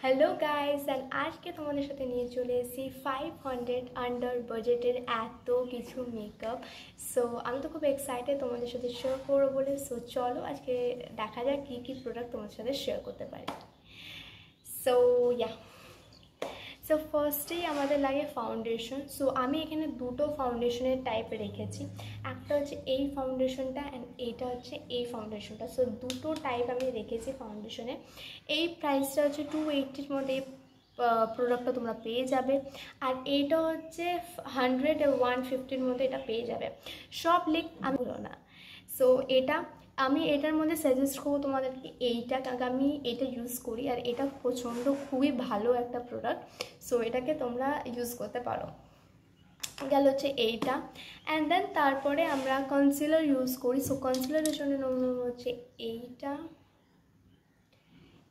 Hello guys, and আজকে তোমাদের সাথে নিয়ে চলে এসেছি 500 আন্ডার বাজেটের এত কিছু মেকআপ। সো আমি তো খুব এক্সাইটেড তোমাদের সাথে শেয়ার করবো বলে। সো চলো আজকে দেখা যাক কী কী প্রোডাক্ট তোমাদের সাথে শেয়ার করতে পারি। সো ফার্স্টেই আমাদের লাগে ফাউন্ডেশন। সো আমি এখানে দুটো ফাউন্ডেশনের টাইপ রেখেছি, একটা হচ্ছে এই ফাউন্ডেশনটা অ্যান্ড এইটা হচ্ছে এই ফাউন্ডেশনটা। সো দুটো টাইপ আমি রেখেছি ফাউন্ডেশনে। এই প্রাইসটা হচ্ছে 280-র মধ্যে প্রোডাক্টটা তোমরা পেয়ে যাবে, আর এইটা হচ্ছে 100 আর 150-র মধ্যে এটা পেয়ে যাবে। সব লিঙ্ক আমি বলো না। সো আমি এটার মধ্যে সাজেস্ট করবো তোমাদেরকে এইটা, কারণ আমি এটা ইউজ করি আর এটা খুবই ভালো একটা প্রোডাক্ট। সো এটাকে তোমরা ইউজ করতে পারো। গেল হচ্ছে এইটা, অ্যান্ড দেন তারপরে আমরা কনসিলার ইউজ করি। সো কনসিলারের জন্য হচ্ছে এইটা।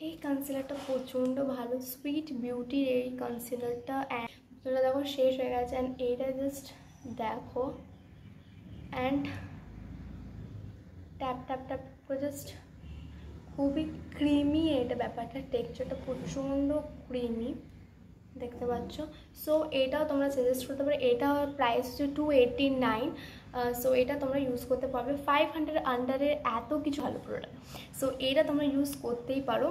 এই কনসিলারটা প্রচণ্ড ভালো, সুইট বিউটির এই কনসিলারটা। অ্যান্ড দেখো শেষ হয়ে গেছে, অ্যান্ড এইটা জাস্ট দেখো, অ্যান্ড ট্যাপ ট্যাপ ট্যাপ করে জাস্ট খুবই ক্রিমি এটা ব্যাপারটা, টেক্সচারটা প্রচণ্ড ক্রিমি দেখতে পাচ্ছ। সো এটাও তোমরা সাজেস্ট করতে পারো। এটা প্রাইস হচ্ছে 289। সো এটা তোমরা ইউজ করতে পারবে। 500 আন্ডারের এত কিছু ভালো প্রোডাক্ট, সো এটা তোমরা ইউজ করতেই পারো।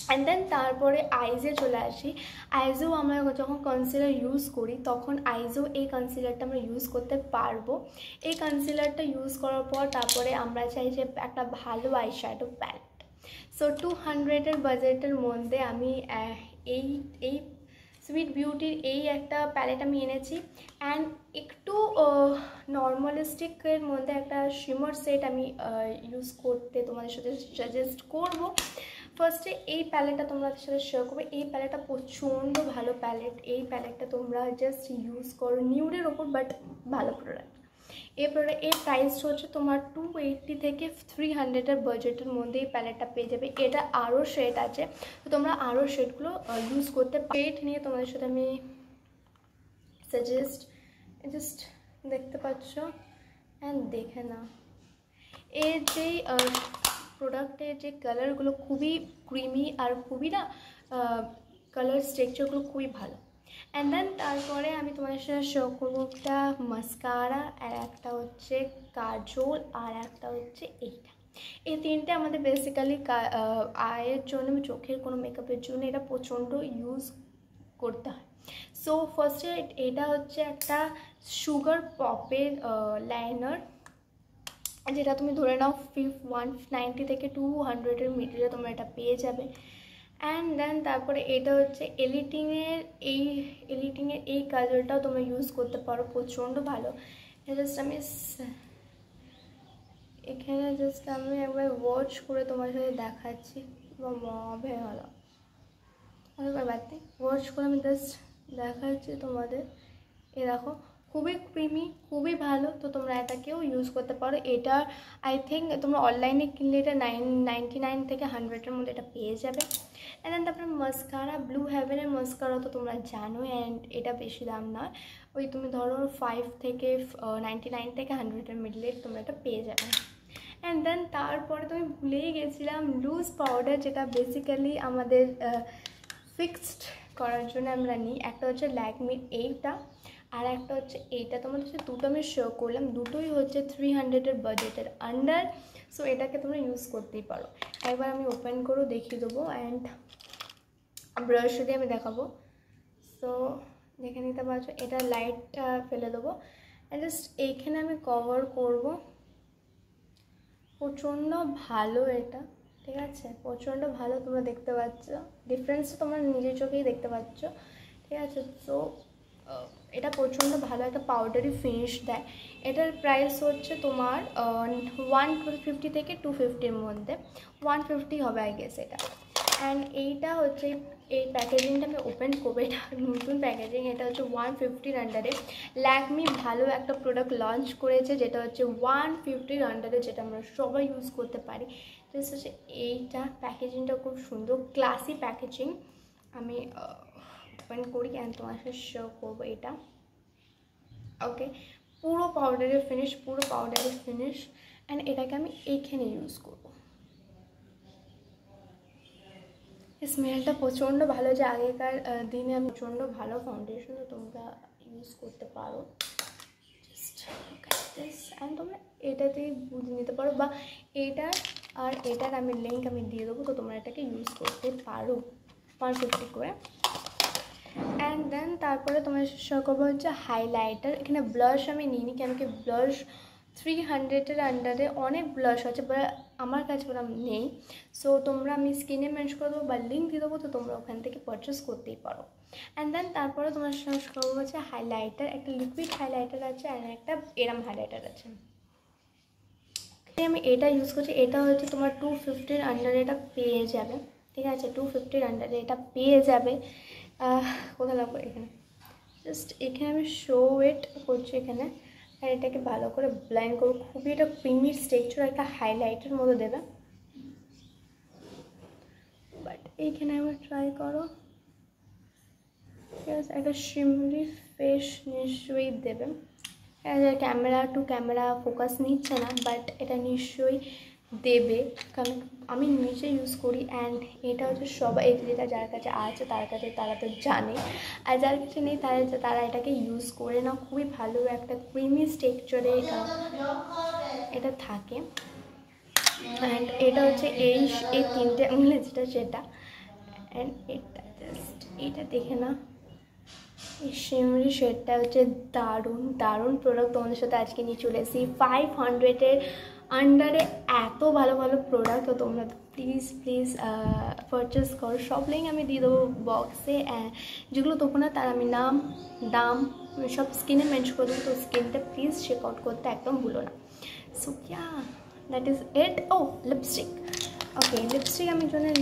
অ্যান্ড দেন তারপরে আইজে চলে আসি। আইজেও আমরা যখন কনসিলার ইউজ করি তখন আইজেও এই কনসিলারটা আমরা ইউজ করতে পারবো। এই কনসিলারটা ইউজ করার পর তারপরে আমরা চাই যে একটা ভালো আইশ্যাডো প্যালেট। সো 200-এর বাজেটের মধ্যে আমি এই সুইট বিউটির এই একটা প্যালেট আমি এনেছি, অ্যান্ড একটু নর্মালিস্টিকের মধ্যে একটা শিমার সেট আমি ইউজ করতে তোমাদের সাথে সাজেস্ট করব। ফার্স্টে এই প্যালেটটা তোমাদের সাথে শেয়ার করবো। এই প্যালেটটা প্রচণ্ড ভালো প্যালেট। এই প্যালেটটা তোমরা জাস্ট ইউজ করো, নিউডের ওপর, বাট ভালো প্রোডাক্ট। এই প্রাইস হচ্ছে তোমার 280 থেকে 300-এর বাজেটের মধ্যে এই প্যালেটটা পেয়ে যাবে। এটা আরও শেড আছে, তো তোমরা আরও শেডগুলো ইউজ করতে শেড নিয়ে তোমাদের সাথে আমি জাস্ট দেখতে পাচ্ছ, অ্যান্ড দেখে না এর যেই প্রোডাক্টের যে কালারগুলো খুবই ক্রিমি আর খুবই না কালার স্ট্রাকচারগুলো খুবই ভালো। অ্যান্ড দেন তারপরে আমি তোমাদের সাথে শো করবো একটা মাস্কারা, আর একটা হচ্ছে কাজল, আর একটা হচ্ছে এইটা। এই তিনটে আমাদের বেসিক্যালি আয়ের জন্য, চোখের কোনো মেকআপের জন্য এটা প্রচণ্ড ইউজ করতে হয়। সো ফার্স্টে এটা হচ্ছে একটা সুগার পপের লাইনার, যেটা তুমি ধরে নাও 190 থেকে 200-এর মিডিলে তোমরা এটা পেয়ে যাবে। অ্যান্ড দেন তারপরে এটা হচ্ছে এলিটিংয়ের এই কাজলটাও তোমরা ইউজ করতে পারো, প্রচণ্ড ভালো। জাস্ট আমি এখানে আমি একবার ওয়াচ করে তোমার সাথে দেখাচ্ছি। ভেঙে গেলো ওয়াচ করে আমি জাস্ট দেখাচ্ছি তোমাদের। এ দেখো খুবই ক্রিমি, খুবই ভালো। তো তোমরা এটাকেও ইউজ করতে পারো। এটা আই থিঙ্ক তোমরা অনলাইনে কিনলে এটা 99 থেকে 100-এর মধ্যে এটা পেয়ে যাবে। অ্যান্ড দেন তারপরে মাস্কারা, ব্লু হেভেনের মাস্কারা তো তোমরা জানো, অ্যান্ড এটা বেশি দাম নয়, ওই তুমি ধরো 5 থেকে 99 থেকে 100-এর মিডলে তোমরা এটা পেয়ে যাবে। অ্যান্ড দেন তারপরে তুমি ভুলেই গেছিলাম লুজ পাউডার, যেটা বেসিক্যালি আমাদের ফিক্সড করার জন্য আমরা নিই। একটা হচ্ছে ল্যাকমির এইটা, আর একটা হচ্ছে এইটা। তোমাদের সাথে দুটো আমি শো করলাম, দুটোই হচ্ছে 300-এর বাজেটের আন্ডার। সো এটাকে তোমরা ইউজ করতেই পারো। একবার আমি ওপেন করেও দেখিয়ে দেবো, অ্যান্ড ব্রাশ দিয়ে আমি দেখাবো। সো দেখে নিতে পারছো, এটা লাইটটা ফেলে দেবো, অ্যান্ড জাস্ট এইখানে আমি কভার করব। প্রচণ্ড ভালো এটা, ঠিক আছে, প্রচণ্ড ভালো। তোমরা দেখতে পাচ্ছ ডিফারেন্সটা, তোমরা নিজের চোখেই দেখতে পাচ্ছ, ঠিক আছে। সো এটা প্রচণ্ড ভালো একটা পাউডারি ফিনিশ দেয়। এটার প্রাইস হচ্ছে তোমার 150 থেকে 250-এর মধ্যে, 150 হবে আই গেস এটা। অ্যান্ড এইটা হচ্ছে এই প্যাকেজিংটা আমি ওপেন করবো, এটা নতুন প্যাকেজিং। এটা হচ্ছে 150-র আন্ডারে ল্যাকমি ভালো একটা প্রোডাক্ট লঞ্চ করেছে, যেটা হচ্ছে 150-র আন্ডারে, যেটা আমরা সবাই ইউজ করতে পারি। জাস্ট হচ্ছে এইটা প্যাকেজিংটা খুব সুন্দর, ক্লাসি প্যাকেজিং। আমি ওপেন করি অ্যান্ড তোমার সাথে শো করবো এটা। ওকে, পুরো পাউডারের ফিনিশ, অ্যান্ড এটাকে আমি এইখানে ইউজ করবো। স্মেলটা প্রচণ্ড ভালো, যে আগেকার দিনে আমি প্রচণ্ড ভালো ফাউন্ডেশন তোমরা ইউজ করতে পারো। জাস্ট দিস, অ্যান্ড তোমরা এটাতেই বুঝে নিতে পারো, বা এটার আর এটার আমি লিঙ্ক আমি দিয়ে দেবো, তো তোমরা এটাকে ইউজ করতে পারো পারফেক্টলি করে। অ্যান্ড দেন তারপরে তোমার শেয়ার করবো হচ্ছে হাইলাইটার। এখানে ব্লাশ আমি নিইনি, কেন কি ব্লাশ 300-এর আন্ডারে অনেক ব্লাশ আছে, বাট আমার কাছে ওরা নেই। সো তোমরা আমি স্ক্রিনে মেনশন করে দেবো বা লিঙ্ক দিয়ে দেবো, তো তোমরা ওখান থেকে পারচেস করতেই পারো। অ্যান্ড দেন তারপরে তোমার শেয়ার করবো হচ্ছে হাইলাইটার। একটা লিকুইড হাইলাইটার আছে আর একটা এরাম হাইলাইটার আছে। আমি এটা ইউজ করছি, এটা হচ্ছে তোমার 250-এর আন্ডারে এটা পেয়ে যাবে, ঠিক আছে? 250-এর আন্ডারে এটা পেয়ে যাবে। কোথায় লাগবে? এখানে, জাস্ট এখানে আমি শো ইট করছি এখানে। আর এটাকে ভালো করে ব্লেন্ড করবো, খুবই এটা ক্রিমি টেক্সচার, একটা হাইলাইটের মতো দেবে। বাট এইখানে আবার ট্রাই করো, ঠিক আছে? একটা শিমরি ফেস নিশ্চয়ই দেবে। ক্যামেরা টু ক্যামেরা ফোকাস নিচ্ছে না, বাট এটা নিশ্চয়ই দেবে, কারণ আমি নিজে ইউজ করি। অ্যান্ড এটা হচ্ছে সবাই, যেটা যার কাছে আছে তার কাছে, তারা তো জানে, আর যার কাছে নেই তারা এটাকে ইউজ করে না। খুবই ভালো একটা ক্রিমি টেক্সচারে এটা থাকে। অ্যান্ড এটা হচ্ছে এই তিনটে আঙুলে যেটা সেটা। অ্যান্ড এটা জাস্ট এটা দেখে না, এই শিমরি শেডটা হচ্ছে দারুণ দারুণ প্রোডাক্ট। তোমাদের সাথে আজকে নিয়ে চলে এসেছি 500-এর আন্ডারে এত ভালো ভালো প্রোডাক্ট। তো তোমরা প্লিজ পারচেস করো। সব লিঙ্ক আমি দিয়ে দেবো বক্সে, যেগুলো তখন না তার আমি নাম দাম সব স্ক্রিনে মেনশন করে দেবো। তো স্ক্রিনটা প্লিজ চেক আউট করতে একদম ভুলো না। So that is it. ও লিপস্টিক, ওকে লিপস্টিক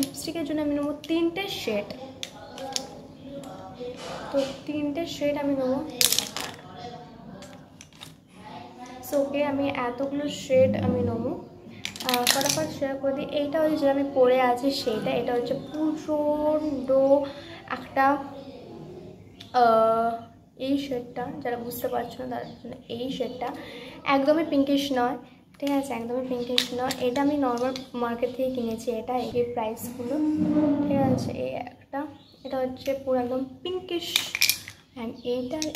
লিপস্টিকের জন্য আমি নেবো 3টে শেড। তো 3টে শেড আমি নেবো। সো ওকে, আমি এতগুলো শেড আমি নেবো। ফটাফট শেয়ার করে দিই। এইটা হচ্ছে যেটা আমি পরে আছি সেইটা। এটা হচ্ছে প্রচণ্ড একটা এই শেডটা, যারা বুঝতে পারছো না তার জন্য এই শেডটা একদমই পিঙ্কিশ নয়, ঠিক আছে? একদমই পিঙ্কিশ নয়। এটা আমি নর্মাল মার্কেট থেকে কিনেছি, এটা এই প্রাইসগুলো, ঠিক আছে? এই একটা, এটা হচ্ছে পুরো একদম পিঙ্কিশ। অ্যান্ড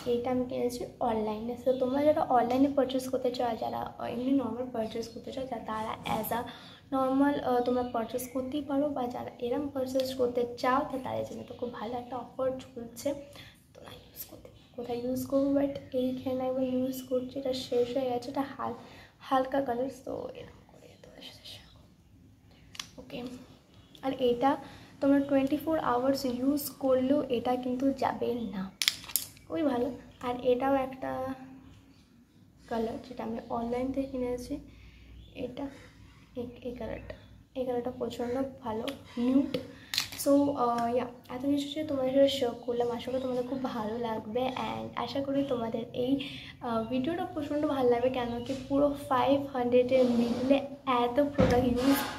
এইটা আমি কিনেছি অনলাইনে। সো তোমরা যারা অনলাইনে পারচেস করতে চাও, যারা এমনি নর্মাল পারচেস করতে চাও, তারা অ্যাজ আ নর্মাল তোমরা পারচেস করতেই পারো, বা যারা এরম পারচেস করতে চাও তো তাদের জন্য তো খুব ভালো একটা অফার চলছে। তোমরা ইউজ করতে, কোথায় ইউজ করবো, বাট এইখানে একবার ইউজ করছি, এটা শেষ হয়ে গেছে। এটা হালকা কালার, তো এরকম করে তোমাদের সাথে ওকে। আর এটা তোমরা 24 আওয়ার্স ইউজ করলেও এটা কিন্তু যাবে না, খুবই ভালো। আর এটাও একটা কালার, যেটা আমি অনলাইন থেকে কিনেছি। এটা এই কালারটা প্রচণ্ড ভালো, নিউড। সো এত কিছু যে তোমাদের সাথে শেয়ার করলাম, আশা করি তোমাদের খুব ভালো লাগবে। অ্যান্ড আশা করি তোমাদের এই ভিডিওটা প্রচণ্ড ভালো লাগবে, কেন কি পুরো 500-এর মিডলে এত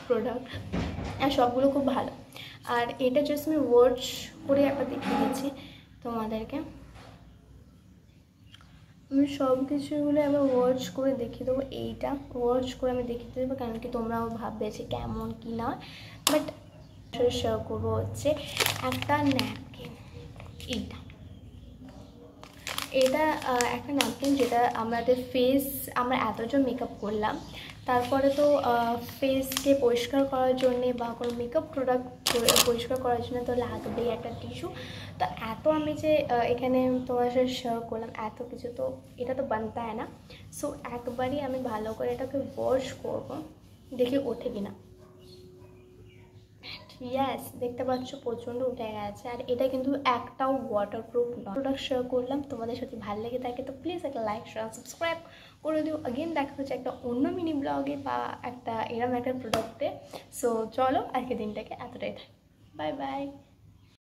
প্রোডাক্ট আর সবগুলো খুব ভালো। আর এটা জাস্ট আমি ওয়াচ করে একবার দেখিয়ে দিচ্ছি তোমাদেরকে। আমি সব কিছুগুলো আবার ওয়াচ করে দেখিয়ে দেবো। এইটা ওয়াচ করে আমি দেখিয়ে দেবো, কারণ কি তোমরাও ভাববে যে কেমন কি না। বাট শেয়ার করবো হচ্ছে একটা ন্যাপকিন। এটা একটা ন্যাপকিন, যেটা আমরা এতজন মেকআপ করলাম, তারপরে তো ফেসকে পরিষ্কার করার জন্যে বা কোনো মেকআপ প্রোডাক্ট পরিষ্কার করার জন্য তো লাগবেই একটা টিস্যু। তো এত আমি যে এখানে তোমার সাথে শেয়ার করলাম এত কিছু, তো এটা তো বানতা হয় না। সো একবারই আমি ভালো করে এটাকে ওয়াশ করবো, দেখি ওঠে কিনা। ইয়াস, দেখতে পাচ্ছ প্রচণ্ড উঠে গেছে। আর এটা কিন্তু একটাও ওয়াটারপ্রুফ নয়। প্রোডাক্ট শেয়ার করলাম, তোমাদের সাথে ভালো লেগে থাকে তো প্লিজ একটা লাইক শেয়ার সাবস্ক্রাইব করে দিও। আগেন দেখা হচ্ছে একটা অন্য মিনি ব্লগে বা একটা এরম একটা প্রোডাক্টে। সো চলো আজকে দিনটাকে এতটাই থাকে, বাই বাই।